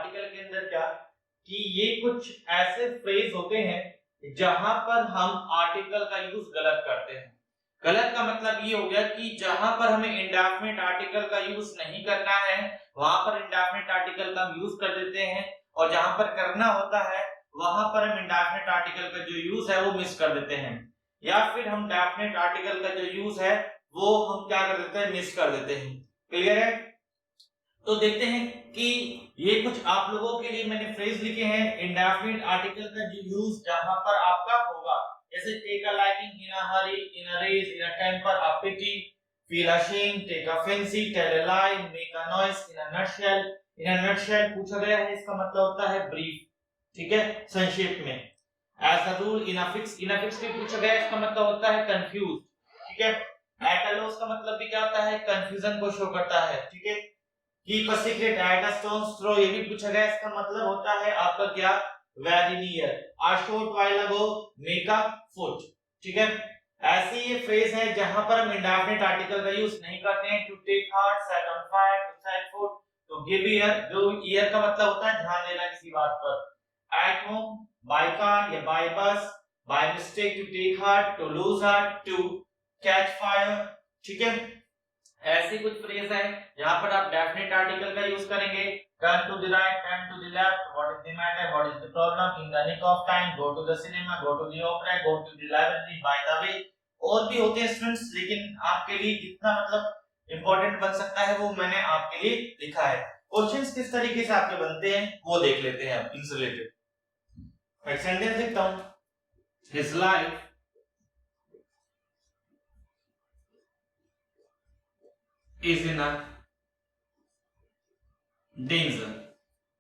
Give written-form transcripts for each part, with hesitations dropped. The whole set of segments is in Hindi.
आर्टिकल के अंदर क्या कि ये कुछ ऐसे फ्रेज होते हैं जहां पर हम आर्टिकल का यूज गलत करते हैं। गलत का मतलब ये हो गया कि जहां पर हमें इंडेफिनिट आर्टिकल का यूज नहीं करना है वहां पर इंडेफिनिट आर्टिकल का हम यूज कर देते हैं, और जहां पर करना होता है वहां पर हम इंडेफिनिट आर्टिकल का जो यूज है वो मिस कर देते हैं, या फिर हम डेफिनिट आर्टिकल का जो यूज है वो हम क्या कर देते हैं, मिस कर देते हैं। क्लियर है? तो देखते हैं कि ये कुछ आप लोगों के लिए मैंने फ्रेज लिखे हैं इंडेफिनिट आर्टिकल का जो यूज जहां पर आपका होगा, जैसे take a liking, in a hurry, in a race, in a temper, a pity, feel ashamed, take a fancy, tell a lie, make a noise, in a nutshell. In a nutshell पूछा गया है, इसका मतलब होता है ब्रीफ, ठीक है, संक्षेप में। As a rule, in a fix, in a fix भी पूछा गया है, इसका मतलब होता है कंफ्यूज, ठीक है। एट अ लॉस का मतलब भी क्या होता है, कंफ्यूजन को शो करता है, ठीक है। Keep a secret, at a stone's throw, ये भी पूछा गया, इसका मतलब होता है आपका क्या, very near. A short while ago, make a foot, ठीक है। ऐसे ये फ्रेज है जहां पर हम इंडेफिनिट आर्टिकल का यूज नहीं करते हैं। To take heart, set on fire, to set foot, to give ear, जो ईयर का मतलब होता है ध्यान देना किसी बात पर। एट होम, बाय कार या by bus, by mistake, to take heart, to lose heart, to catch fire, ठीक है। ऐसी कुछ फ्रेज है जहां पर आप डेफिनेट आर्टिकल का यूज करेंगे। Turn to the right, turn to the left, what is the matter, what is the problem, in the nick of time, go to the cinema, go to the opera, go to the library, by the way. और भी होते हैं स्टूडेंट्स, लेकिन आपके लिए जितना मतलब इंपॉर्टेंट बन सकता है वो मैंने आपके लिए लिखा है। क्वेश्चंस किस तरीके से आपके बनते हैं वो देख लेते हैं अब इनसे रिलेटेड। एक सेंटेंस लिखता हूं, his life is in a danger,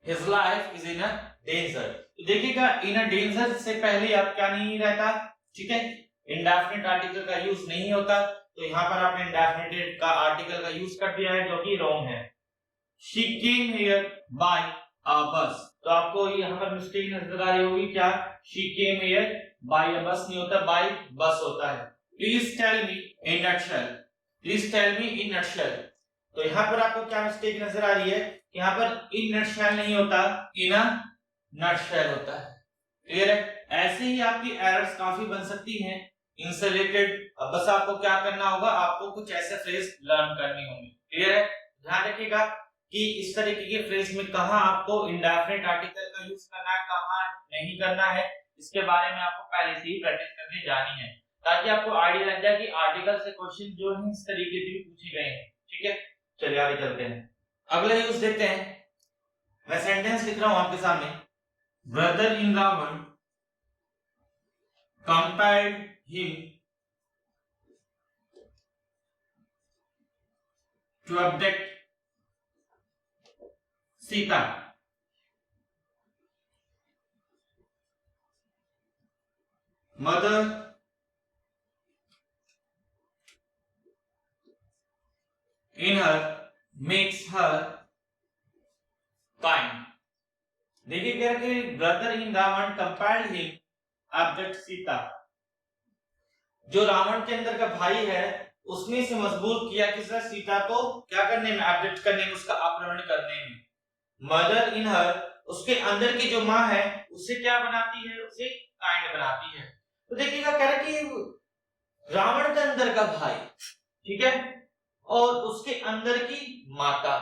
his life is in a danger। तो देखिएगा in a danger से पहले आप क्या नहीं रहता, ठीक है, इंडेफिनिट आर्टिकल का यूज नहीं होता, तो यहाँ पर आपने इंडेफिनिट का आर्टिकल का यूज कर दिया है जो कि रॉन्ग है। she came here by a bus, तो आपको यहाँ पर मिस्टेक नजर आ रही होगी, क्या she came here by a bus नहीं होता, by bus होता है। please tell me in nutshell, please tell me in nutshell, तो यहाँ पर आपको क्या मिस्टेक नजर आ रही है, यहाँ पर इन नटशेल नहीं होता, इन अ नटशेल होता है। क्लियर है? ऐसे ही आपकी एरर्स काफी बन सकती हैं इनसे रिलेटेड। अब बस आपको क्या करना होगा, आपको कुछ ऐसे फ्रेज लर्न करनी होंगी। क्लियर है? ध्यान रखिएगा कि इस तरीके के फ्रेज में कहां आपको इंडेफिनिट आर्टिकल का यूज करना है, कहां नहीं करना है, इसके बारे में आपको पहले से ही प्रैक्टिस करके जानी है, ताकि आपको आइडिया लग जाए कि आर्टिकल से क्वेश्चन जो है इस तरीके से भी पूछे गए हैं। ठीक है, चलिए आगे चलते हैं, अगला यूज देखते हैं। मैं सेंटेंस लिख रहा हूं आपके सामने, brother in Ravana compared him to abduct Sita। Mother in her makes her kind। देखिए क्या कि brother in Ravana compared him abduct Sita, जो रावण के अंदर का भाई है उसने इसे मजबूर किया किसने, सीता को क्या करने में, abduct करने में, उसका अपहरण करने में। मदर इन हर, उसके अंदर की जो माँ है उसे क्या बनाती है, उसे काइंड बनाती है। तो देखिएगा कह रहा कि रावण के अंदर का भाई, ठीक है, और उसके अंदर की माता।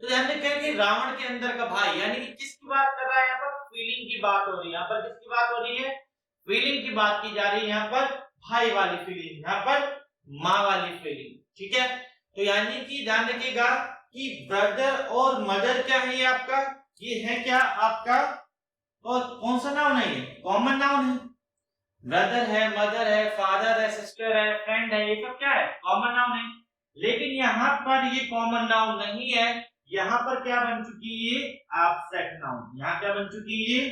तो ध्यान रखिए कि रावण के अंदर का भाई, यानी कि किसकी बात कर रहा है यहाँ पर, फीलिंग की बात हो रही है। यहाँ पर किसकी बात हो रही है, फीलिंग की बात की जा रही है। यहाँ पर भाई वाली फीलिंग, यहाँ पर माँ वाली फीलिंग, ठीक है। तो यानी कि ध्यान रखिएगा कि ब्रदर और मदर क्या है, ये आपका, ये है क्या आपका, और कौन सा नाउन है, ये कॉमन नाउन है। ब्रदर है, मदर है, फादर है, सिस्टर है, फ्रेंड है, ये सब क्या है, कॉमन नाउन है। लेकिन यहाँ पर ये कॉमन नाउन नहीं है, यहाँ पर क्या बन चुकी है, एब्स्ट्रैक्ट नाउन। यहाँ क्या बन चुकी है,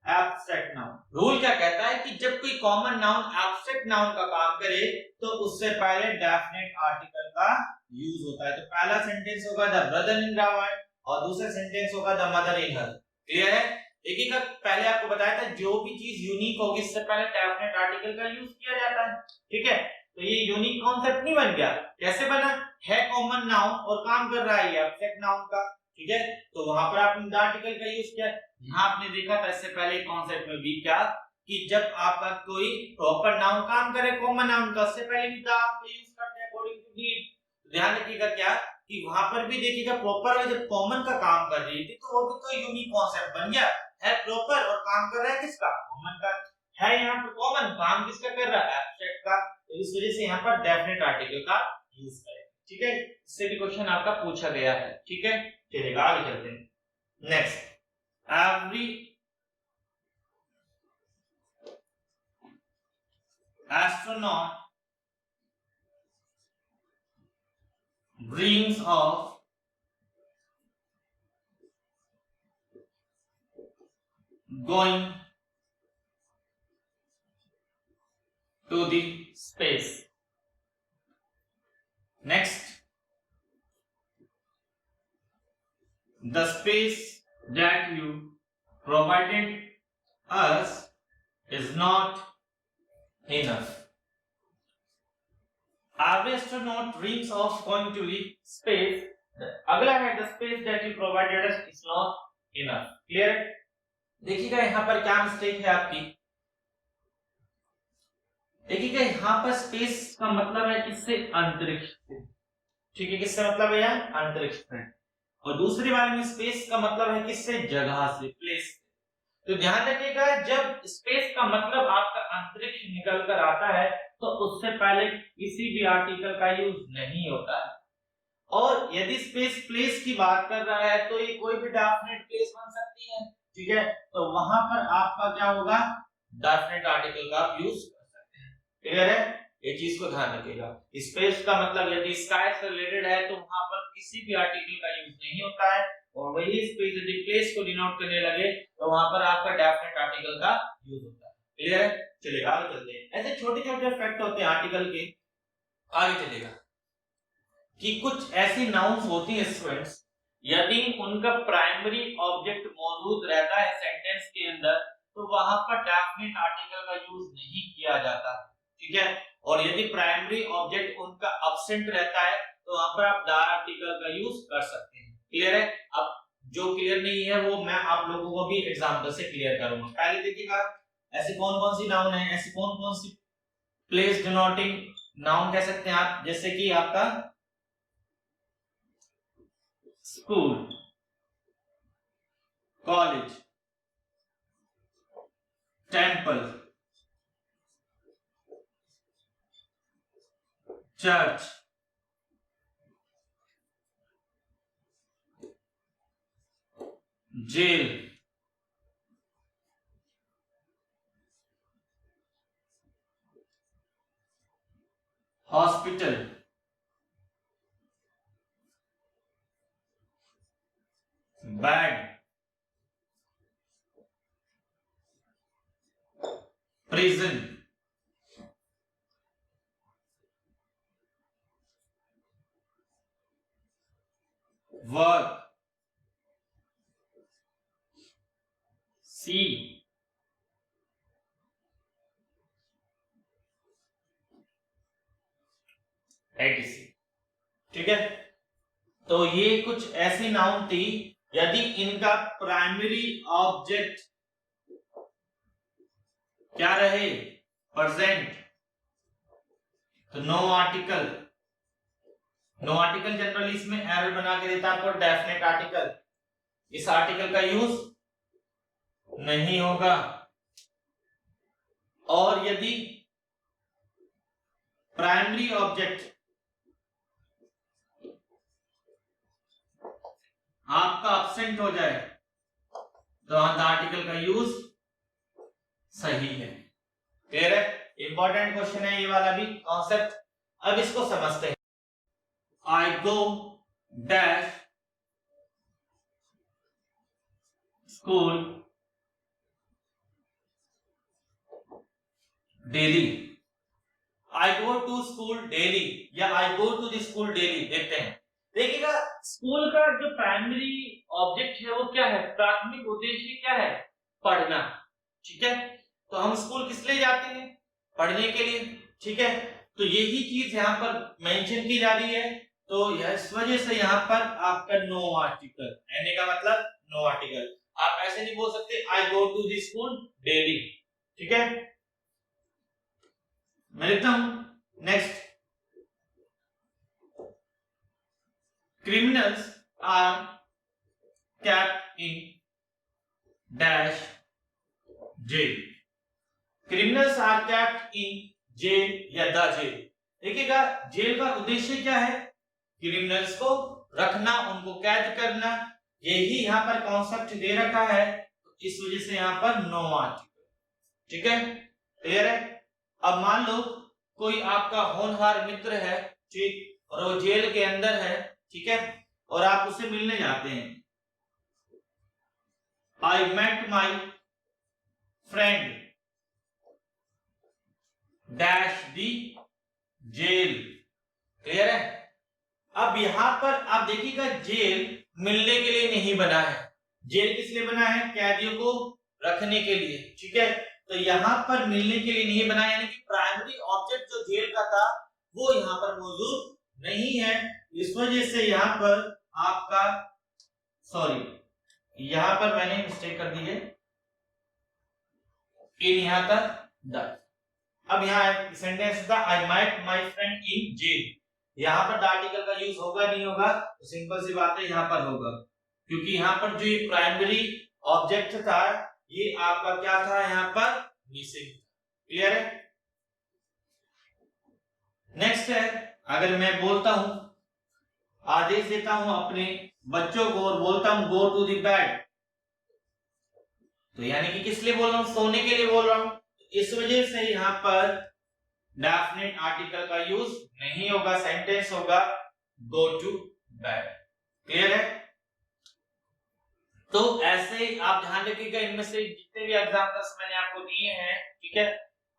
एब्स्ट्रैक्ट नाउन। रूल क्या कहता है कि जब कोई कॉमन नाउन एब्स्ट्रैक्ट नाउन का काम करे तो उससे पहले डेफिनेट आर्टिकल का यूज होता है। तो पहला सेंटेंस होगा द ब्रदर इन रावण और दूसरा सेंटेंस होगा the mother in her. Clear है? देखिएगा पहले आपको बताया था जो भी चीज यूनिक होगी इससे पहले डेफिनेट आर्टिकल का यूज किया जाता है, ठीक है। तो ये यूनिक कॉन्सेप्ट नहीं बन गया, कैसे बना, है कॉमन नाउन और काम कर रहा है ये एब्स्ट्रैक्ट नाउन का, ठीक है, तो वहां पर आपने द आर्टिकल का यूज किया। यहाँ आपने देखा था इससे पहले कॉन्सेप्ट में भी क्या कि जब आपका कोई प्रॉपर नाउन काम करे कॉमन नाउन का, उससे पहले भी द आप यूज करते हैं अकॉर्डिंग टू नीड। ध्यान रखिएगा क्या कि वहां पर भी देखिएगा प्रॉपर जब कॉमन का काम कर रही थी तो वो भी तो यूनिक कॉन्सेप्ट बन गया है प्रॉपर, और काम कर रहा है किसका, कॉमन का है। यहाँ पर कॉमन काम किसका कर रहा है, एब्स्ट्रैक्ट का, तो इस वजह से यहाँ पर डेफिनेट आर्टिकल का यूज करें। ठीक है, इससे भी क्वेश्चन आपका पूछा गया है। ठीक है, चलिएगा आगे चलते हैं। Next, every astronaut dreams of going to the space. Next, the space that you provided us is not enough. Every astronaut dreams of going to the space. अगला है the space that you provided us is not enough. Clear? देखिएगा यहाँ पर क्या मिस्टेक है आपकी। देखिएगा यहाँ पर स्पेस का मतलब है किससे, अंतरिक्ष से। ठीक है, किससे मतलब है यहाँ, अंतरिक्ष से। और दूसरी वाले में स्पेस का मतलब है किससे, जगह से, प्लेस। तो ध्यान रखिएगा जब स्पेस का मतलब आपका अंतरिक्ष निकल कर आता है तो उससे पहले किसी भी आर्टिकल का यूज नहीं होता है। और यदि स्पेस प्लेस की बात कर रहा है तो ये कोई भी डेफिनेट प्लेस बन सकती है। ठीक है, तो वहां पर आपका क्या होगा, डेफिनेट आर्टिकल का यूज कर सकते हैं। क्लियर है, ये चीज को ध्यान रखिएगा। स्पेस का मतलब यदि स्काई से रिलेटेड है तो वहां पर किसी भी आर्टिकल का यूज नहीं होता है, और वही स्पेस यदि प्लेस को डिनोट करने लगे तो वहां पर आपका डेफिनेट आर्टिकल का यूज होता है। क्लियर है, चलिएगा आगे चलते हैं। ऐसे छोटे छोटे फैक्ट होते हैं आर्टिकल के। आगे चलेगा कि कुछ ऐसी नाउन्स होती हैं स्टूडेंट्स, यदि उनका प्राइमरी ऑब्जेक्ट मौजूद रहता है सेंटेंस के अंदर तो वहां पर डेफिनेट आर्टिकल का यूज नहीं किया जाता। ठीक है, और यदि प्राइमरी ऑब्जेक्ट उनका एब्सेंट रहता है तो वहां पर आप द आर्टिकल का यूज कर सकते हैं। क्लियर है, अब जो क्लियर नहीं है वो मैं आप लोगों को भी एग्जांपल से क्लियर करूंगा। पहले देखिएगा ऐसी कौन कौन सी नाउन है, ऐसी कौन कौन सी प्लेस डिनोटिंग नाउन कह सकते हैं आप, जैसे कि आपका school, college, temple, church, jail, hospital, bed, prison, work, sea, etc. ठीक है, तो ये कुछ ऐसी नाउन थी यदि इनका प्राइमरी ऑब्जेक्ट क्या रहे, प्रेजेंट, तो no article. No article generally इसमें एरर बना के देता है आपको डेफिनेट आर्टिकल, इस आर्टिकल का यूज नहीं होगा। और यदि प्राइमरी ऑब्जेक्ट आपका एब्सेंट हो जाए तो आर्टिकल का यूज सही है। क्लियर है, इंपॉर्टेंट क्वेश्चन है ये वाला भी कॉन्सेप्ट। अब इसको समझते हैं। I go dash school daily, I go to school daily या I go to the school daily. देखते हैं, देखिएगा स्कूल का जो प्राइमरी ऑब्जेक्ट है वो क्या है, प्राथमिक उद्देश्य क्या है, पढ़ना। ठीक है, तो हम स्कूल किस लिए जाते हैं, पढ़ने के लिए। ठीक है, तो यही चीज यहाँ पर मेंशन की जा रही है। तो इस वजह से यहाँ पर आपका नो आर्टिकल, एन का मतलब नो आर्टिकल। आप ऐसे नहीं बोल सकते I go to the school daily, ठीक है। मैं लिखता हूं next, criminals are kept in dash jail। criminals are kept in jail या द जेल। देखिएगा जेल का उद्देश्य क्या है, क्रिमिनल्स को रखना, उनको कैद करना, यही यहाँ पर कॉन्सेप्ट दे रखा है। तो इस वजह से यहाँ पर नो आर्टिकल, ठीक है, क्लियर है। अब मान लो कोई आपका होनहार मित्र है, ठीक, और वो जेल के अंदर है, ठीक है, और आप उससे मिलने जाते हैं। I met my friend dash the jail, clear है। अब यहां पर आप देखिएगा जेल मिलने के लिए नहीं बना है, जेल किस लिए बना है, कैदियों को रखने के लिए, ठीक है। तो यहां पर मिलने के लिए नहीं बना, यानी कि प्राइमरी ऑब्जेक्ट जो जेल का था वो यहां पर मौजूद नहीं है। इस वजह से यहां पर आपका, सॉरी यहां पर मैंने मिस्टेक कर दी है, इन यहां तक द। अब यहां सेंटेंस था I met my friend in jail, यहां पर द आर्टिकल का यूज होगा नहीं होगा, तो सिंपल सी बात है यहां पर होगा, क्योंकि यहां पर जो ये प्राइमरी ऑब्जेक्ट था ये आपका क्या था, यहां पर मिसिंग, क्लियर है। नेक्स्ट है, अगर मैं बोलता हूं, आदेश देता हूं अपने बच्चों को और बोलता हूं गो टू द बेड, तो यानी कि किस लिए बोल रहा हूं, सोने के लिए बोल रहा हूं। इस वजह से यहां पर डेफिनेट आर्टिकल का यूज नहीं होगा, सेंटेंस होगा गो टू बेड, क्लियर है। तो ऐसे आप ध्यान रखिएगा, इनमें से जितने भी एग्जांपल्स मैंने आपको दिए हैं, ठीक है,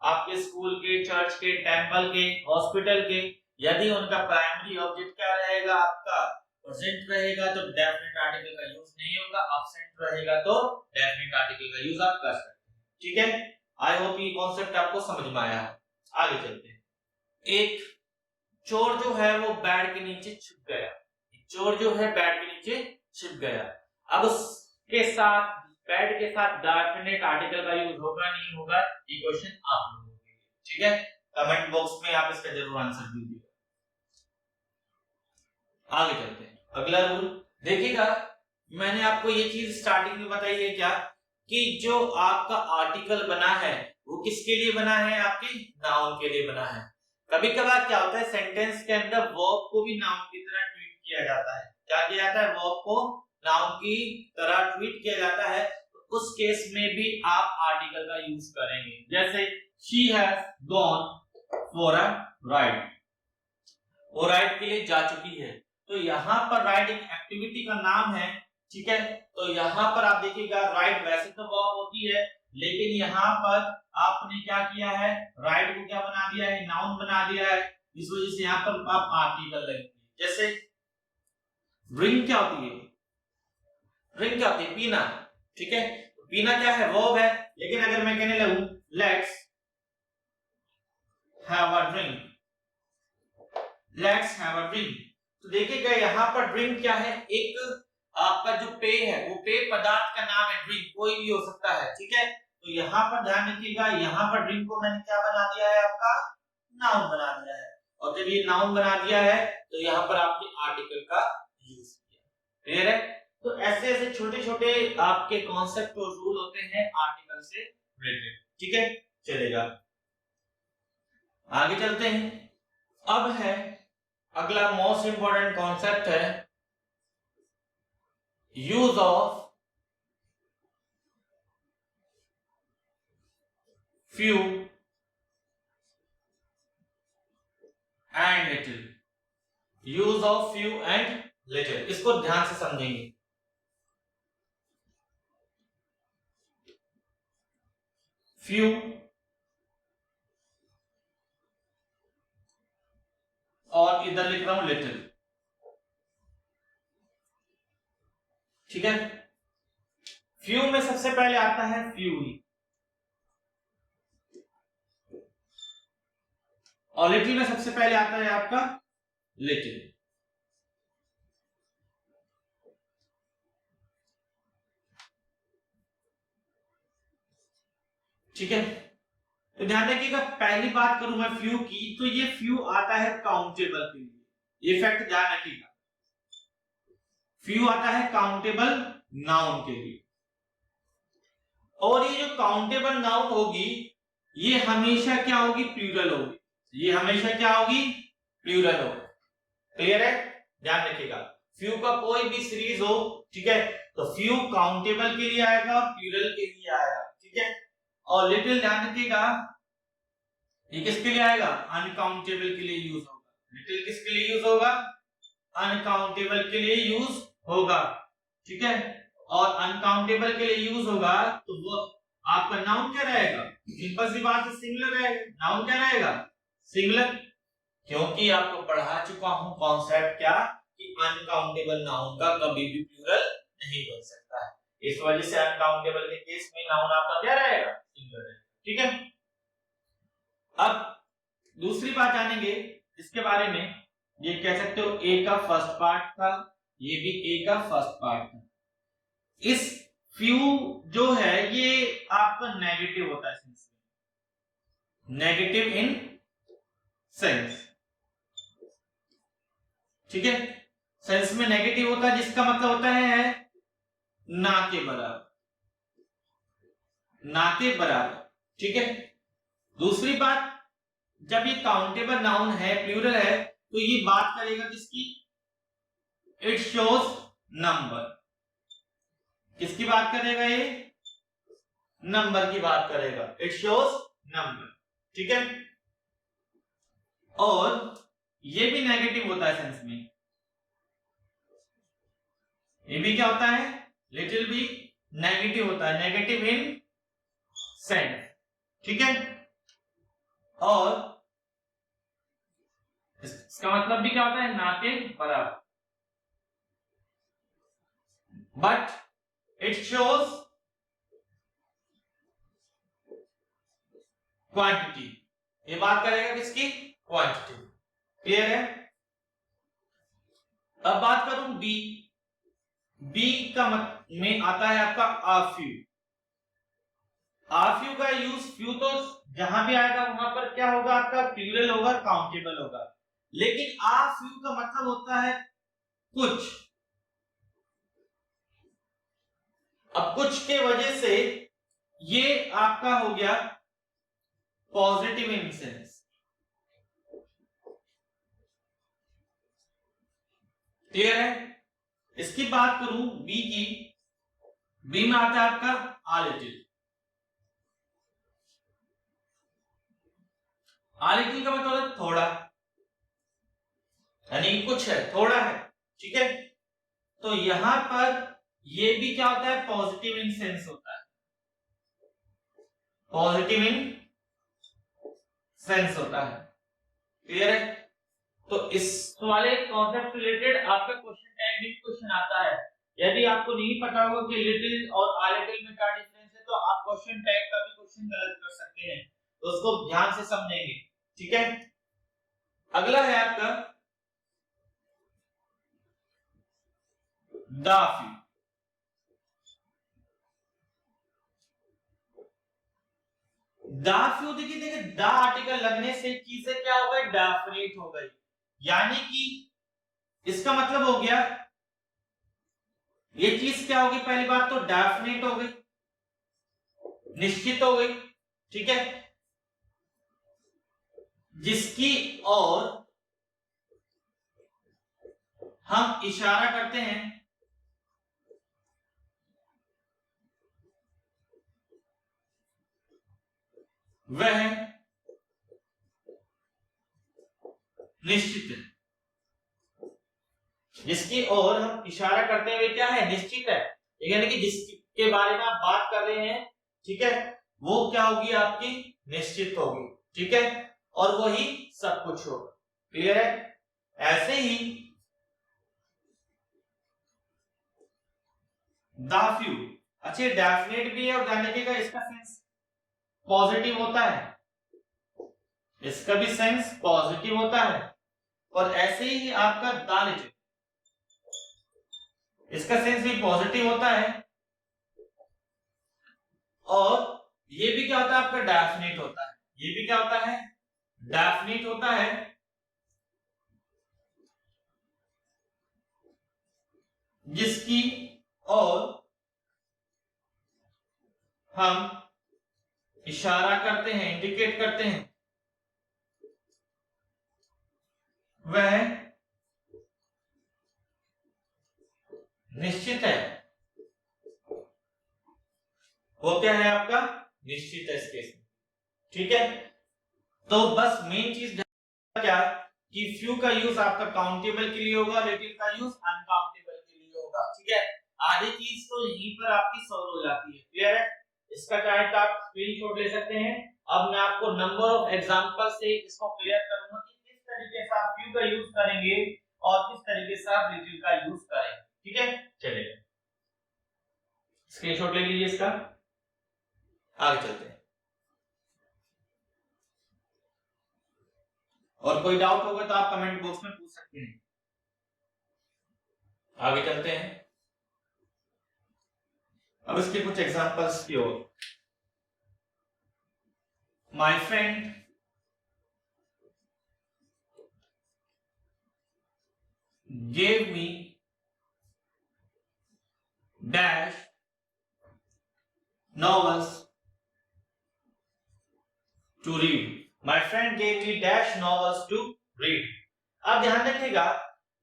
आपके स्कूल के, चर्च के, टेंपल के, हॉस्पिटल के, यदि उनका प्राइमरी ऑब्जेक्ट क्या रहेगा, आपका प्रेजेंट रहेगा, तो डेफिनेट आर्टिकल का यूज नहीं होगा, एब्सेंट रहेगा तो डेफिनेट आर्टिकल का यूज आप कर सकते हैं, ठीक है। आई होप ये कॉन्सेप्ट आपको समझ में आया है। आगे चलते हैं। एक चोर जो है वो बेड के नीचे छुप गया, चोर जो है बेड के नीचे छुप गया। अब उसके साथ, बेड के साथ डेफिनेट आर्टिकल का यूज होगा नहीं होगा, ये क्वेश्चन आप लोगों के लिए, ठीक है। कमेंट बॉक्स में आप इसका जरूर आंसर दीजिएगा। आगे चलते हैं, अगला रूल देखिएगा, मैंने आपको ये चीज स्टार्टिंग में बताई है क्या, कि जो आपका आर्टिकल बना है वो किसके लिए बना है, आपके नाउन के लिए बना है। कभी कभार क्या होता है, सेंटेंस के अंदर वर्ब को भी नाउन की तरह ट्रीट किया जाता है, क्या किया जाता है, वर्ब को नाउन की तरह ट्रीट किया जाता है, तो उस केस में भी आप आर्टिकल का यूज करेंगे। जैसे she has gone for a ride, वो राइड के लिए जा चुकी है, तो यहाँ पर राइड एक एक्टिविटी का नाम है, ठीक है। तो यहाँ पर आप देखिएगा राइड वैसे तो वर्ब होती है, लेकिन यहाँ पर आपने क्या किया है, राइड को क्या बना दिया है, नाउन बना दिया है, इस वजह से यहाँ पर आप आर्टिकल लगेंगे। जैसे ड्रिंक क्या होती है, ड्रिंक क्या होती है, पीना, ठीक है, पीना क्या है, वर्ब है, लेकिन अगर मैं कहने लगूं let's have a drink, let's have a drink, तो देखिएगा यहाँ पर ड्रिंक क्या है, एक आपका जो पेय है वो पेय पदार्थ का नाम है, ड्रिंक कोई भी हो सकता है, ठीक है। तो यहाँ पर ध्यान रखिएगा, यहाँ पर ड्रिंक को मैंने क्या बना दिया है, आपका नाउन बना दिया है, और जब ये नाउन बना दिया है तो यहाँ पर आपने आर्टिकल का यूज किया, क्लियर है। तो ऐसे ऐसे छोटे छोटे आपके कॉन्सेप्ट और रूल होते हैं आर्टिकल से रिलेटेड, ठीक है, चलेगा। आगे चलते हैं। अब है अगला मोस्ट इंपोर्टेंट कॉन्सेप्ट है use of few and little, use of few and little, इसको ध्यान से समझेंगे। few और इधर लिख रहा हूं लिटिल, ठीक है। फ्यू में सबसे पहले आता है फ्यू ही, और लिटिल में सबसे पहले आता है आपका लिटिल, ठीक है, तो ध्यान रखिएगा, पहली बात करूं मैं फ्यू की, तो ये फ्यू आता है काउंटेबल के लिए, ये फैक्ट ध्यान रखिएगा, फ्यू आता है काउंटेबल नाउन के लिए। और ये जो काउंटेबल नाउन होगी ये हमेशा क्या होगी, प्लूरल होगी, ये हमेशा क्या होगी, प्लूरल होगी। क्लियर है, ध्यान रखिएगा, फ्यू का कोई भी सीरीज हो, ठीक है, तो फ्यू काउंटेबल के लिए आएगा और प्लूरल के लिए आएगा, ठीक है। और लिटिल ध्यान रखिएगा, ये किसके लिए आएगा, अनकाउंटेबल के लिए यूज होगा। लिटिल किसके लिए यूज होगा, अनकाउंटेबल के लिए यूज होगा, ठीक है। और अनकाउंटेबल के लिए यूज होगा तो वो आपका नाउन क्या रहेगा, सिंपल सी बात है, सिंगुलर रहेगा। नाउन क्या रहेगा, सिंगुलर, क्योंकि आपको पढ़ा चुका हूं कॉन्सेप्ट क्या, कि अनकाउंटेबल नाउन का कभी भी प्लूरल नहीं बन सकता है, इस वजह से अनकाउंटेबल के केस में नाउन आपका क्या रहेगा, सिंगुलर रहेगा, ठीक है। अब दूसरी बात जानेंगे इसके बारे में, ये कह सकते हो ए का फर्स्ट पार्ट था, ये भी ए का फर्स्ट पार्ट था। इस फ्यू जो है ये आपका नेगेटिव होता है सेंस में, नेगेटिव इन सेंस, ठीक है, सेंस में नेगेटिव होता है, जिसका मतलब होता है ना के बराबर, ना के बराबर, ठीक है। दूसरी बात, जब ये काउंटेबल नाउन है, प्लूरल है, तो ये बात करेगा किसकी, इट शोज नंबर, किसकी बात करेगा, ये नंबर की बात करेगा, इट शोज नंबर, ठीक है। और ये भी नेगेटिव होता है सेंस में, ये भी क्या होता है, लिटिल भी नेगेटिव होता है, नेगेटिव इन सेंस, ठीक है। और इसका मतलब भी क्या होता है, ना के बराबर, बट इट शोज क्वांटिटी, ये बात करेगा किसकी, क्वांटिटी, क्लियर है। अब बात करूं बी, बी का में आता है आपका आफ्यू, आफ्यू का यूज, फ्यू तो जहां भी आएगा वहां पर क्या होगा, आपका प्लूरल होगा, काउंटेबल होगा, लेकिन आफ्यू का मतलब होता है कुछ। अब कुछ के वजह से ये आपका हो गया पॉजिटिव इन सेंस, क्लियर है। इसकी बात करूं बी की, बी में आता है आपका आलिटिल, आलिटिल का मतलब है थोड़ा, यानी कुछ है, थोड़ा है, ठीक है। तो यहां पर ये भी क्या होता है, पॉजिटिव इन सेंस होता है, पॉजिटिव इन सेंस होता है, क्लियर है। तो इस वाले कॉन्सेप्ट रिलेटेड आपका क्वेश्चन टैग भी क्वेश्चन आता है, यदि आपको नहीं पता होगा कि लिटिल और आलिटिल में क्या डिफरेंस है, तो आप क्वेश्चन टैग का भी क्वेश्चन गलत कर सकते हैं, तो उसको ध्यान से समझेंगे, ठीक है। अगला है आपका दाफ्यू, दाफ्यू देखिए द आर्टिकल लगने से चीजें क्या हो गई, डेफिनेट हो गई, यानी कि इसका मतलब हो गया, ये चीज क्या होगी, पहली बात तो डेफिनेट हो गई, निश्चित हो गई, ठीक है, जिसकी और हम इशारा करते हैं वह निश्चित है, जिसकी ओर हम इशारा करते हुए क्या है, निश्चित है, यानी कि जिसके बारे में आप बात कर रहे हैं, ठीक है, वो क्या होगी, आपकी निश्चित होगी, ठीक है, और वही सब कुछ होगा, क्लियर है। ऐसे ही दाफ्यू, अच्छा डेफिनेट भी है, और जाने का इसका सेंस पॉजिटिव होता है, इसका भी सेंस पॉजिटिव होता है, और ऐसे ही आपका दालिटिल, इसका सेंस भी पॉजिटिव होता है, और ये भी क्या होता है आपका डेफिनेट होता है, ये भी क्या होता है डेफिनेट होता है, जिसकी और हम इशारा करते हैं, इंडिकेट करते हैं, वह निश्चित है। वो क्या है आपका निश्चित है इस केस में, ठीक है। तो बस मेन चीज क्या कि फ्यू का यूज आपका काउंटेबल के लिए होगा, लिटिल का यूज अनकाउंटेबल के लिए होगा, ठीक है। आधी चीज तो यहीं पर आपकी सॉल्व हो जाती है, क्लियर है। इसका चाहे तो आप स्क्रीनशॉट ले सकते हैं। अब मैं आपको नंबर ऑफ एग्जांपल से इसको क्लियर करूंगा कि किस तरीके से आप फ्यू का यूज करेंगे और किस तरीके से आप लिटिल का यूज करेंगे, ठीक है। चलिए स्क्रीनशॉट ले लीजिए इसका, आगे चलते हैं। और कोई डाउट होगा तो आप कमेंट बॉक्स में पूछ सकते हैं। आगे चलते हैं, अब इसके कुछ एग्जांपल्स की ओर। My friend gave me dash novels to read. My friend gave me dash novels to read. अब ध्यान रखिएगा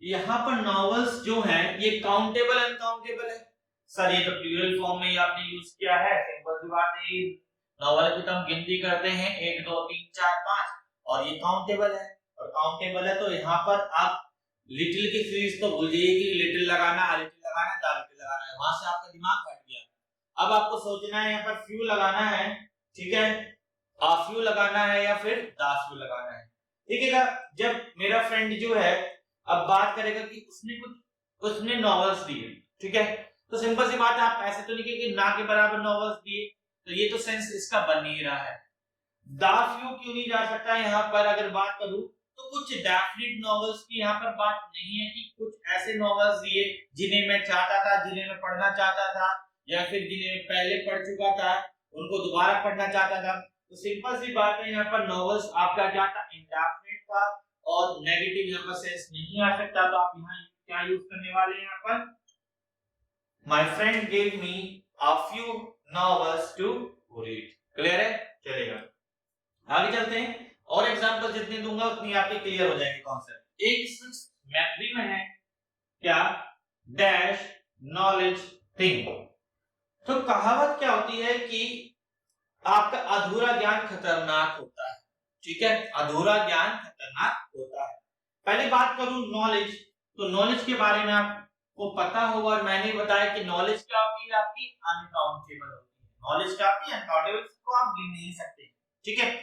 यहाँ पर नॉवेल्स जो हैं ये काउंटेबल अनकाउंटेबल है। सर ये तो प्लूरल फॉर्म में आपने यूज किया है, सिंपल सी बात है, नॉवेल की तो हम गिनती करते हैं 1 2 3 4 5 और ये काउंटेबल है, और काउंटेबल है तो यहाँ पर आप लिटिल की सीरीज तो भूल जाइए कि लिटिल लगाना, लिटिल लगाना, द लिटिल लगाना है, वहां से आपका दिमाग हट गया। अब आपको सोचना है यहाँ पर फ्यू लगाना है, ठीक है, आ फ्यू लगाना है या फिर द फ्यू लगाना है, ठीक है। जब मेरा फ्रेंड जो है अब बात करेगा कि उसने नॉवेल्स दिए, ठीक है, तो सिंपल सी बात है, आप ऐसे तो नहीं कहेंगे ना के बराबर नॉवेल्स दिए, तो ये तो सेंस इसका बन नहीं रहा है। द फ्यू क्यों नहीं जा सकता यहाँ पर, अगर बात करूं तो कुछ डेफिनेट नॉवेल्स की यहाँ पर बात नहीं है कि कुछ ऐसे नॉवेल्स दिए जिन्हें मैं चाहता था, जिन्हें मैं पढ़ना चाहता था, या फिर जिन्हें मैं पहले पढ़ चुका था उनको दोबारा पढ़ना चाहता था। तो सिंपल सी बात है, यहाँ पर नॉवेल्स आपका क्या था, इंडेफिनिट था, और नेगेटिव यहाँ पर सेंस नहीं आ सकता, तो आप यहाँ क्या यूज करने वाले हैं, यहाँ पर my friend gave me a few novels to read. Clear है, चलेगा आगे चलते हैं। और एग्जांपल जितने दूंगा उतनी आपके क्लियर हो जाएंगे कॉन्सेप्ट। एक मैथ्स में है क्या, डैश नॉलेज थिंग। तो कहावत क्या होती है कि आपका अधूरा ज्ञान खतरनाक होता है, ठीक है, अधूरा ज्ञान खतरनाक होता है। पहले बात करूं नॉलेज, तो नॉलेज के बारे में आपको पता होगा, और मैंने बताया कि नॉलेज क्या होती है, आपकी अनकाउंटेबल होती है। नॉलेज क्या होती है, अनकाउंटेबल, को आप गिन नहीं सकते, ठीक है।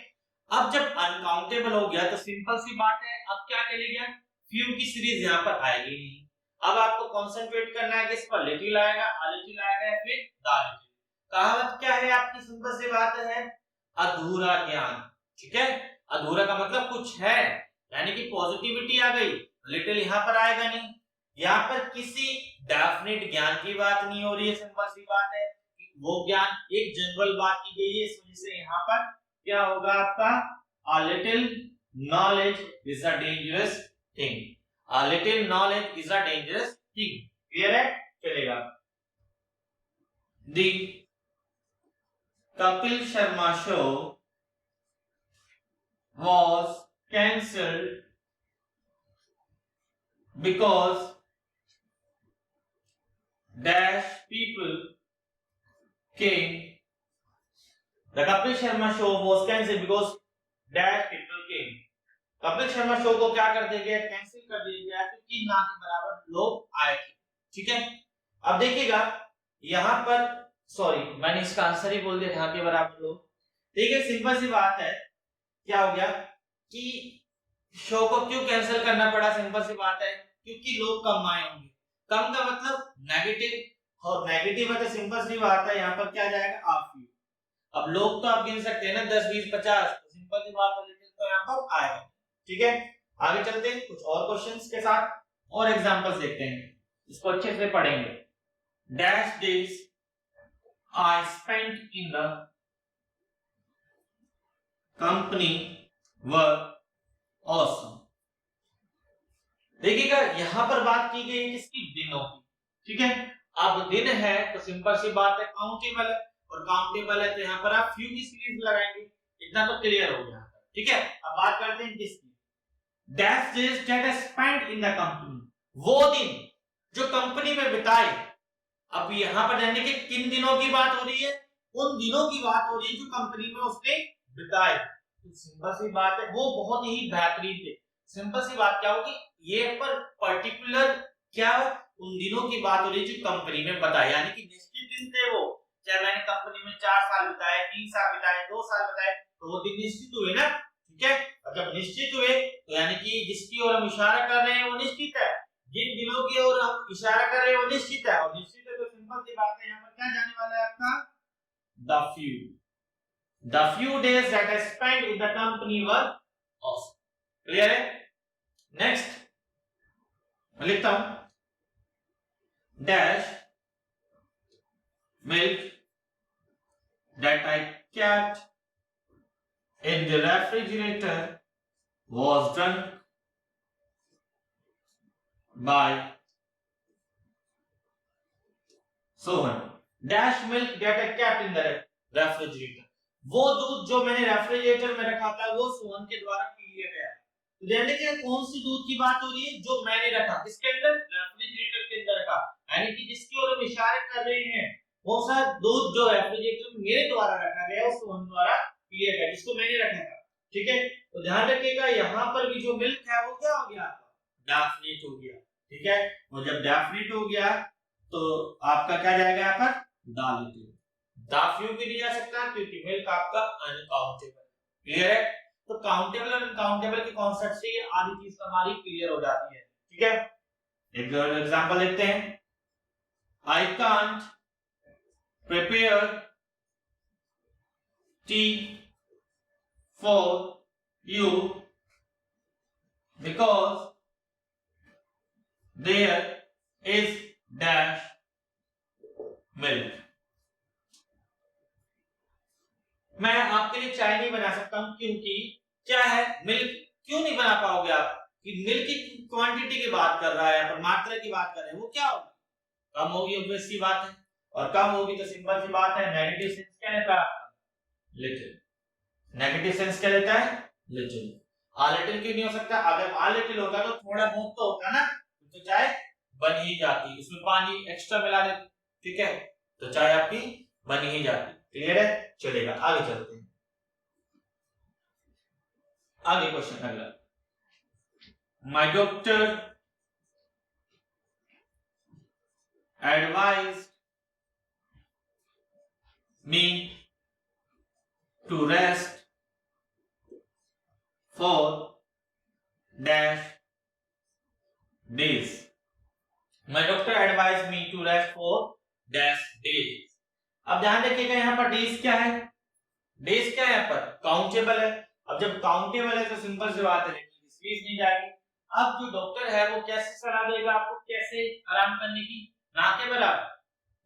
अब जब अनकाउंटेबल हो गया तो सिंपल सी बात है, अब क्या चलेगा, फ्यू की सीरीज यहाँ पर आएगी नहीं। अब आपको कंसंट्रेट करना है किस पर, लिटिल आएगा, लिटिल आएगा या फिर द लिटिल। कहावत क्या है आपकी, सिंपल सी बात है, अधूरा ज्ञान, ठीक है। अधूरा का मतलब कुछ है, यानी कि पॉजिटिविटी आ गई, लिटिल यहाँ पर आएगा नहीं। यहाँ पर किसी डेफिनेट ज्ञान की बात नहीं हो रही है, सिंपल सी बात है, वो ज्ञान एक जनरल बात की गई है, इस वजह से यहाँ पर क्या होगा आपका, a little knowledge is a dangerous thing, a little knowledge is a dangerous thing। Clear है, चलेगा। The Kapil Sharma show was cancelled because dash people came। The Kapil Sharma show was cancelled because dash people came। Kapil Sharma show को क्या कर दिया गया, कैंसिल कर दिया गया क्योंकि ना के बराबर लोग आए थे, ठीक है। अब देखिएगा यहाँ पर, सॉरी मैंने इसका आंसर ही बोल दिया यहाँ के बराबर लोग, ठीक है। सिंपल सी बात है, क्या हो गया कि शो को क्यों कैंसिल करना पड़ा, सिंपल सी बात है क्योंकि लोग कम आए होंगे। कम का मतलब नेगेटिव, और नेगेटिव है तो सिंपल सी बात है यहाँ पर क्या जाएगा, आप फ्यू। अब लोग तो आप गिन सकते हैं ना 10 20 50, तो सिंपल सी बात है, लिटिल तो यहाँ पर आएगा, ठीक है। आगे चलते हैं कुछ और क्वेश्चंस के साथ और एग्जांपल्स देखते हैं, इसको अच्छे से पढ़ेंगे। Dash days I spent in the company were awesome. देखिएगा यहां पर बात की गई किसकी, दिनों की, ठीक है। अब दिन है तो सिंपल सी बात है काउंटेबल है, और काउंटेबल है तो यहां पर आप फ्यू की सीरीज लगाएंगे, इतना तो क्लियर हो गया, ठीक है। अब बात करते हैं किसकी, that's days that are spent in the company, वो दिन जो कंपनी में बिताए। अब यहां पर जानने के किन दिनों की बात हो रही है, उन दिनों की बात हो रही है जो कंपनी में उसने बिताए। तो सिंपल सी बात है वो बहुत ही बेहतरीन थे। सिंपल सी बात क्या होगी, ये पर पर्टिकुलर क्या उन दिनों की बात हो रही है जो कंपनी में बताए, यानी कि निश्चित दिन थे वो, चाहे मैंने कंपनी में 4 साल बिताए, 3 साल बिताए, 2 साल बिताए, तो वो दिन निश्चित हुए ना, ठीक है। और जब निश्चित हुए तो यानी कि जिसकी ओर हम इशारा कर रहे हैं वो निश्चित है, जिन दिनों की ओर हम इशारा कर रहे हैं वो निश्चित है, और निश्चित है तो सिंपल सी बात है, यहाँ पर क्या जाने वाला है आपका, the few days that I spent in the company were awesome। Clear है। नेक्स्ट मैं लिखता हूं, dash milk that I kept in the refrigerator was drunk by Sohan। Dash milk that I kept in the refrigerator, वो दूध जो मैंने रेफ्रिजरेटर में रखा था वो सोहन के द्वारा पी लिया गया। तो ध्यान रखिए कौन सी दूध की बात हो रही है, जो मैंने रखा किसके अंदर, रेफ्रिजरेटर के अंदर रखा, यानी कि जिसकी ओर हम इशारे कर रहे हैं वो सा दूध जो रेफ्रिजरेटर में मेरे द्वारा रखा गया वो सोहन द्वारा पी लिया गया, जिसको मैंने रखा था, ठीक है। तो ध्यान रखिएगा यहाँ पर भी जो मिल्क है वो क्या हो गया, डेफिनेट हो गया, ठीक है। और जब डेफिनेट हो गया तो आपका क्या जाएगा यहाँ पर, डालिटिव। दाफ्यू भी नहीं जा सकता क्योंकि मिल्क आपका अनकाउंटेबल, क्लियर है। तो काउंटेबल और अनकाउंटेबल के कॉन्सेप्ट से ये आधी चीज हमारी क्लियर हो जाती है, ठीक है। एक एग्जांपल लेते हैं, I can't prepare tea for you because there is dash milk. मैं आपके लिए चाय नहीं बना सकता हूं क्योंकि क्या है, मिल्क। क्यों नहीं बना पाओगे आप, कि मिल्क की क्वांटिटी की बात कर रहा है, पर मात्रा की बात कर रहे हैं, वो क्या होगी, कम होगी, ऑब्वियस सी बात है। और कम होगी तो सिंपल सी बात है नेगेटिव सेंस क्या लेता है, लिटिल। नेगेटिव सेंस क्या लेता है, लिटिल। आ लिटिल क्यों नहीं हो सकता, अगर आ लिटिल होगा तो थोड़ा बहुत तो होगा ना, तो चाय बन ही जाती, उसमें पानी एक्स्ट्रा मिला देते, ठीक है, तो चाय आपकी बन ही जाती, क्लियर है। चलेगा आगे चलते हैं, आगे क्वेश्चन अगला, my doctor advised me to rest for dash days. My doctor advised me to rest for dash days. अब ध्यान रखिएगा यहाँ पर डेज क्या है, डेज क्या है यहाँ पर, काउंटेबल है। अब जब काउंटेबल है तो सिंपल सी बात है स्पेस नहीं जाएगी। अब जो डॉक्टर है वो कैसे सलाह देगा आपको, कैसे आराम करने की, ना के बराबर,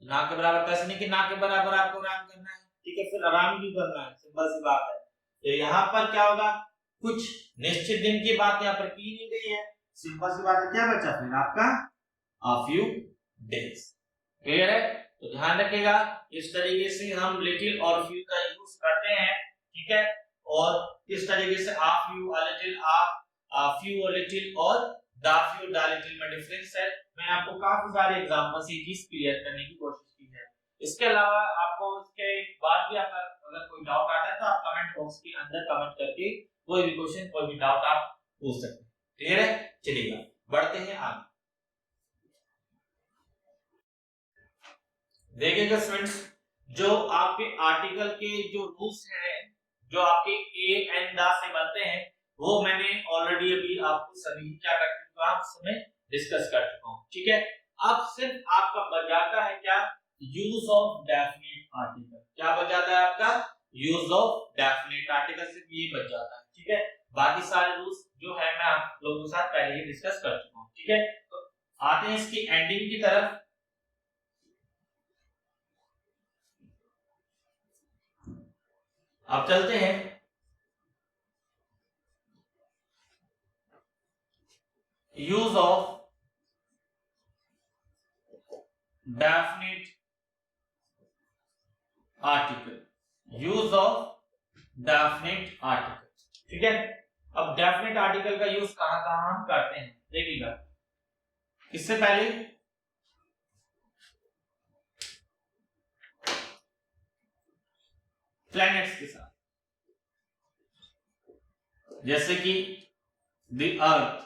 ना के बराबर कैसे नहीं कि ना के बराबर आपको आराम करना है, ठीक है, फिर आराम भी करना है, सिंपल सी बात है। तो यहाँ पर क्या होगा, कुछ निश्चित दिन की बात यहाँ पर की नहीं गई है, सिंपल सी बात है, क्या बचा फिर आपका, a few days, क्लियर है। तो ध्यान रखिएगा इस तरीके से हम लिटिल और फ्यू का यूज करते हैं, ठीक है। और इस तरीके से a few, a little, a few, a little और the few, the little में डिफरेंस है। मैंने आपको काफी सारे एग्जांपल से चीज क्लियर करने की कोशिश की है। इसके अलावा आपको इसके बाद भी अगर कोई डाउट आता है तो आप कमेंट बॉक्स के अंदर कमेंट करके कोई भी क्वेश्चन, कोई भी डाउट आप पूछ सकते हैं, क्लियर है। चलिए बढ़ते हैं आगे। देखिएगा स्टूडेंट्स, जो आपके आर्टिकल के जो रूल्स हैं, जो आपके ए एंड द से बनते हैं, वो मैंने ऑलरेडी अभी आपको सभी क्या कर चुका हूं, समय डिस्कस कर चुका हूं, ठीक है। अब सिर्फ आपका बच जाता है क्या, यूज ऑफ डेफिनेट आर्टिकल। क्या बच जाता है आपका, यूज ऑफ डेफिनेट आर्टिकल, सिर्फ ये बच जाता है, ठीक है। बाकी सारे रूल्स जो है मैं आप लोगों के साथ पहले ही डिस्कस कर चुका हूं, ठीक है। तो आते हैं इसकी एंडिंग की तरफ। अब चलते हैं use of definite article, use of definite article. ठीक है, अब डेफिनेट आर्टिकल का यूज कहां कहां हम करते हैं देखिएगा। इससे पहले प्लैनेट्स के साथ, जैसे कि द अर्थ,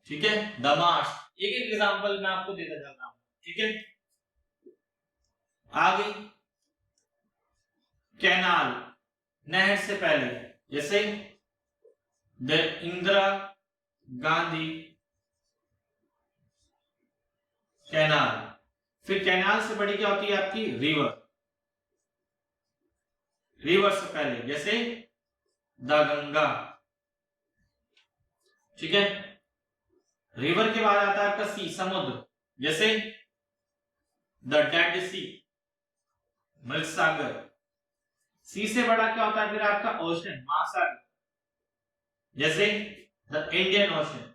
ठीक है, द मार्स, एक एक एग्जांपल मैं आपको देता चल रहा हूं। ठीक है, आगे कैनाल, नहर से पहले, जैसे द इंदिरा गांधी कैनाल। फिर कैनाल से बड़ी क्या होती है आपकी रिवर, रिवर से पहले जैसे द गंगा। ठीक है, रिवर के बाद आता है आपका सी, समुद्र, जैसे द डेड सी, मृत सागर। सी से बड़ा क्या होता है फिर आपका ओशन, महासागर, जैसे the Indian ocean,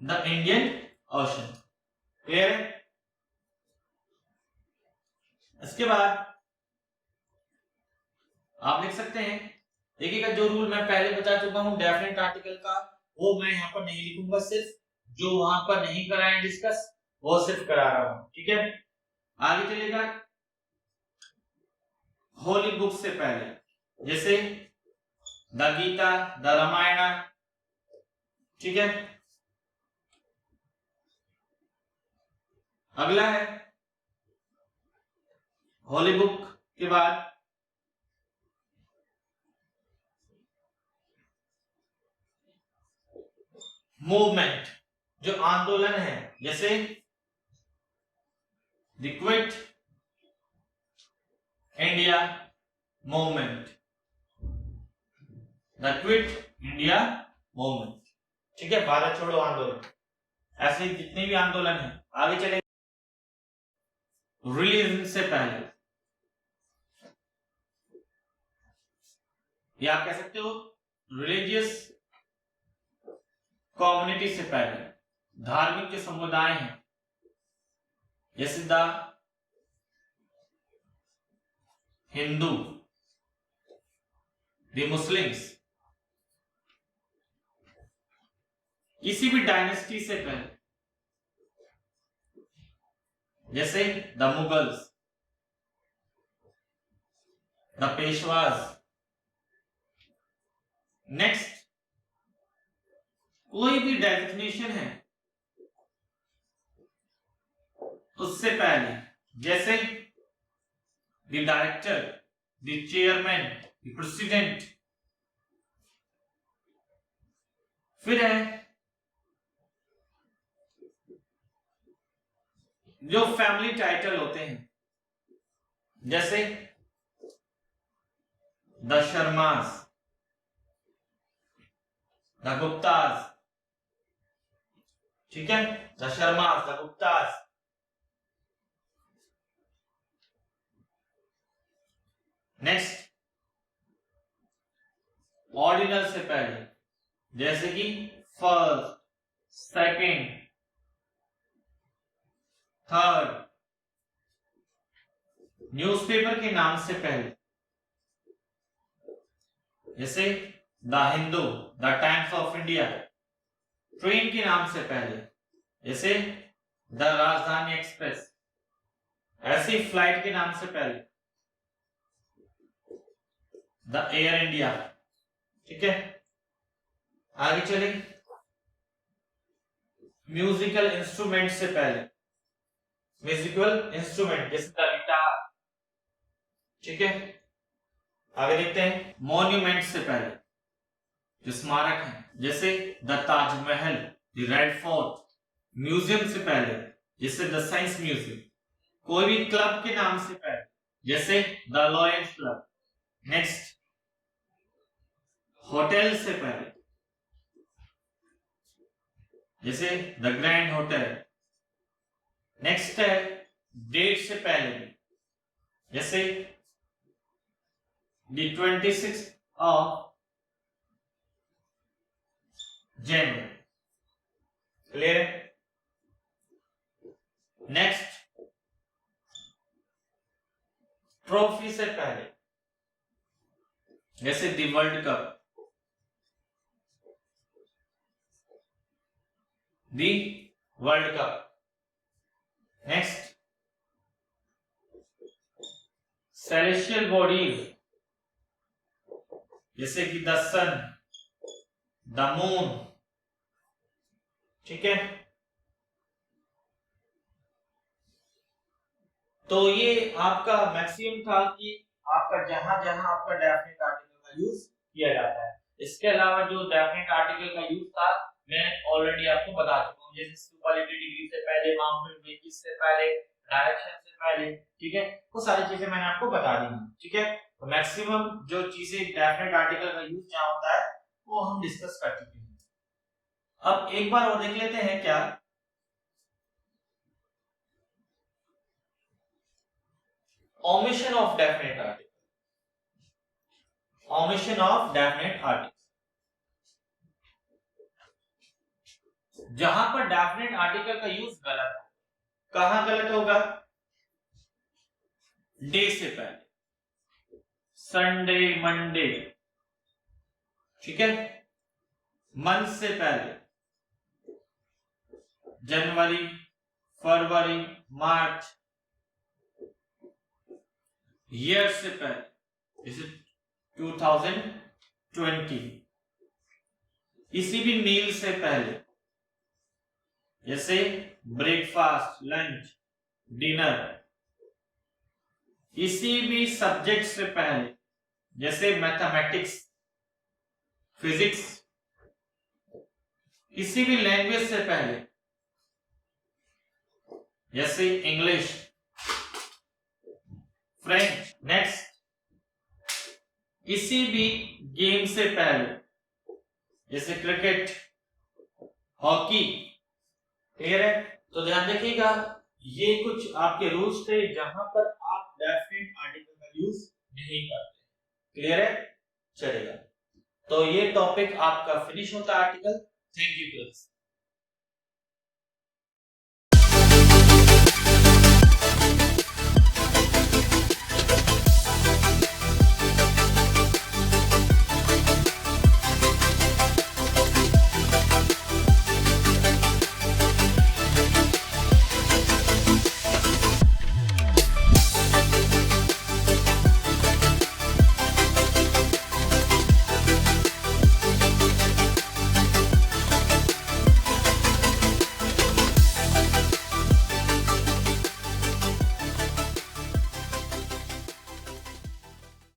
the Indian ocean. Clear है? इसके बाद आप लिख सकते हैं, देखिएगा जो रूल मैं पहले बता चुका हूं डेफिनेट आर्टिकल का, वो मैं यहां पर नहीं लिखूंगा, सिर्फ जो वहां पर नहीं कराए डिस्कस वो सिर्फ करा रहा हूं। ठीक है, आगे चलेगा होली बुक से पहले, जैसे द गीता, द रामायण। ठीक है, अगला है होली बुक के बाद मूवमेंट, जो आंदोलन है, जैसे the quit India movement, the quit India movement. ठीक है, भारत छोड़ो आंदोलन। ऐसे जितने भी आंदोलन हैं, आगे चले रिलीजन से पहले, या आप कह सकते हो रिलीजियस कम्युनिटी से पहले, धार्मिक जो समुदाय हैं, जैसे द हिंदू, द मुस्लिम्स। किसी भी डायनेस्टी से पहले, जैसे द मुगल्स, द पेशवाज। नेक्स्ट, कोई भी डेजिग्नेशन है उससे पहले, जैसे the director, the chairman, the president. फिर है जो फैमिली टाइटल होते हैं, जैसे द शर्मास, द गुप्तास। ठीक है, the Sharma's, the Guptas. Next, ordinal से पहले, जैसे कि फर्स्ट, सेकंड, थर्ड। न्यूज़पेपर के नाम से पहले, जैसे the Hindu, the times of India. Train के नाम से पहले, जैसे द राजधानी एक्सप्रेस। ऐसी फ्लाइट के नाम से पहले, द एयर इंडिया। ठीक है, आगे चले म्यूजिकल इंस्ट्रूमेंट से पहले, म्यूजिकल इंस्ट्रूमेंट जैसे द गिटार। ठीक है, आगे देखते हैं मॉन्यूमेंट से पहले, जो स्मारक है, जैसे the Taj Mahal, the red fort. Museum से पहले, जैसे द साइंस म्यूजियम। कोई भी क्लब के नाम से पहले, जैसे the lions club. Next, hotel से पहले, जैसे द ग्रैंड होटल। नेक्स्ट है डेट से पहले, जैसे the 26th of January. Clear है? नेक्स्ट, ट्रॉफी से पहले जैसे the world cup, the world cup. Next, celestial bodies जैसे कि द सन, द मून, ठीक है। तो ये आपका मैक्सिमम था कि आपका जहां जहां आपका डेफिनेट आर्टिकल का यूज किया जाता है। इसके अलावा जो डेफिनेट आर्टिकल का यूज था मैं ऑलरेडी आपको बता चुका हूं, जैसे सुपरलेटिव डिग्री से पहले, माउंटेन रेंजेस से पहले, डायरेक्शन से पहले, ठीक है। वो सारी चीजें मैंने आपको बता दी हैं, ठीक है। तो मैक्सिमम जो चीजें डेफिनेट आर्टिकल का यूज जहां होता है वो हम डिस्कस कर चुके हैं। अब एक बार और देख लेते हैं क्या omission of definite article, omission of definite article। जहां पर डेफिनेट आर्टिकल का यूज गलत है, कहां गलत होगा? डे से पहले, संडे, मंडे, ठीक है। मंथ से पहले, जनवरी, फरवरी, मार्च। ईयर से पहले, जैसे 2020। किसी भी मील से पहले, जैसे ब्रेकफास्ट, लंच, डिनर। किसी भी सब्जेक्ट से पहले, जैसे मैथमेटिक्स, फिजिक्स। किसी भी लैंग्वेज से पहले, जैसे इंग्लिश, फ्रेंच। नेक्स्ट, किसी भी गेम से पहले, जैसे क्रिकेट, हॉकी। क्लियर है? तो ध्यान रखिएगा, ये कुछ आपके रूल्स थे जहां पर आप डेफिनेट आर्टिकल का यूज नहीं करते। क्लियर है? चलेगा। तो ये टॉपिक आपका फिनिश होता है आर्टिकल। Thank you class.